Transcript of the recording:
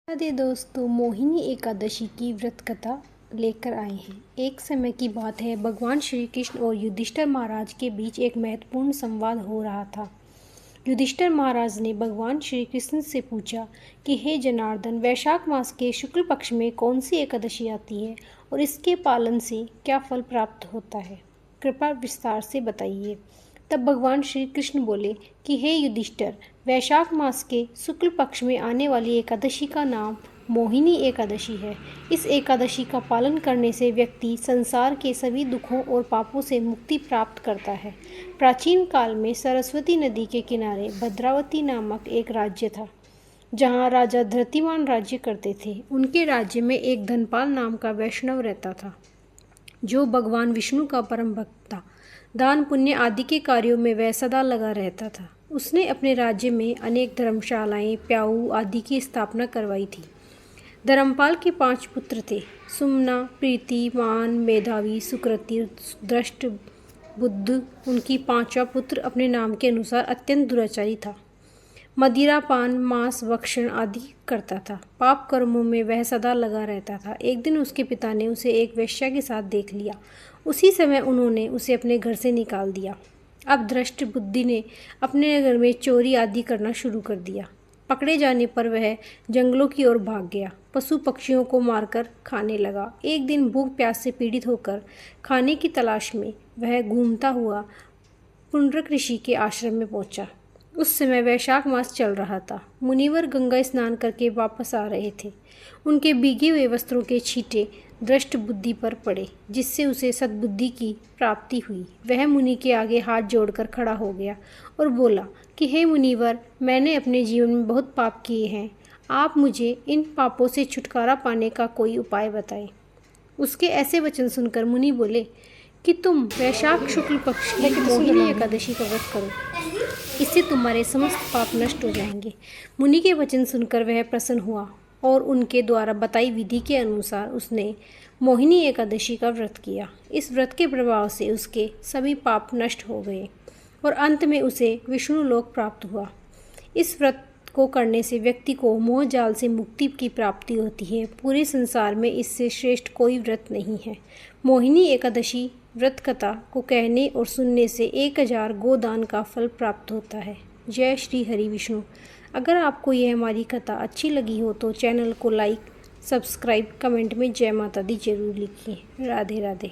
राधे दोस्तों, मोहिनी एकादशी की व्रत कथा लेकर आए हैं। एक समय की बात है, भगवान श्री कृष्ण और युधिष्ठिर महाराज के बीच एक महत्वपूर्ण संवाद हो रहा था। युधिष्ठिर महाराज ने भगवान श्री कृष्ण से पूछा कि हे जनार्दन, वैशाख मास के शुक्ल पक्ष में कौन सी एकादशी आती है और इसके पालन से क्या फल प्राप्त होता है? कृपया विस्तार से बताइए। तब भगवान श्री कृष्ण बोले कि हे युधिष्ठिर, वैशाख मास के शुक्ल पक्ष में आने वाली एकादशी का नाम मोहिनी एकादशी है। इस एकादशी का पालन करने से व्यक्ति संसार के सभी दुखों और पापों से मुक्ति प्राप्त करता है। प्राचीन काल में सरस्वती नदी के किनारे भद्रावती नामक एक राज्य था, जहाँ राजा धृतिमान राज्य करते थे। उनके राज्य में एक धनपाल नाम का वैष्णव रहता था, जो भगवान विष्णु का परम भक्त था। दान पुण्य आदि के कार्यों में वह सदा लगा रहता था। उसने अपने राज्य में अनेक धर्मशालाएं, प्याऊ आदि की स्थापना करवाई थी। धर्मपाल के 5 पुत्र थे: सुमना, प्रीति, मान, मेधावी, सुकृति, दृष्ट, बुद्ध। उनकी 5वां पुत्र अपने नाम के अनुसार अत्यंत दुराचारी था। मदिरा पान, मांस भक्षण आदि करता था। पाप कर्मों में वह सदा लगा रहता था। एक दिन उसके पिता ने उसे एक वेश्या के साथ देख लिया। उसी समय उन्होंने उसे अपने घर से निकाल दिया। अब दृष्ट बुद्धि ने अपने घर में चोरी आदि करना शुरू कर दिया। पकड़े जाने पर वह जंगलों की ओर भाग गया। पशु पक्षियों को मारकर खाने लगा। एक दिन भूख प्यास से पीड़ित होकर खाने की तलाश में वह घूमता हुआ पुंडरक ऋषि के आश्रम में पहुंचा। उस समय वैशाख मास चल रहा था। मुनिवर गंगा स्नान करके वापस आ रहे थे। उनके भीगे हुए वस्त्रों के छींटे दृष्ट बुद्धि पर पड़े, जिससे उसे सद्बुद्धि की प्राप्ति हुई। वह मुनि के आगे हाथ जोड़कर खड़ा हो गया और बोला कि हे मुनिवर, मैंने अपने जीवन में बहुत पाप किए हैं। आप मुझे इन पापों से छुटकारा पाने का कोई उपाय बताएं। उसके ऐसे वचन सुनकर मुनि बोले कि तुम वैशाख शुक्ल पक्ष की मोहिनी एकादशी का व्रत करो, इससे तुम्हारे समस्त पाप नष्ट हो जाएंगे। मुनि के वचन सुनकर वह प्रसन्न हुआ और उनके द्वारा बताई विधि के अनुसार उसने मोहिनी एकादशी का व्रत किया। इस व्रत के प्रभाव से उसके सभी पाप नष्ट हो गए और अंत में उसे विष्णु लोक प्राप्त हुआ। इस व्रत को करने से व्यक्ति को मोह जाल से मुक्ति की प्राप्ति होती है। पूरे संसार में इससे श्रेष्ठ कोई व्रत नहीं है। मोहिनी एकादशी व्रत कथा को कहने और सुनने से 1000 गोदान का फल प्राप्त होता है। जय श्री हरि विष्णु। अगर आपको यह हमारी कथा अच्छी लगी हो तो चैनल को लाइक, सब्सक्राइब, कमेंट में जय माता दी जरूर लिखिए। राधे राधे।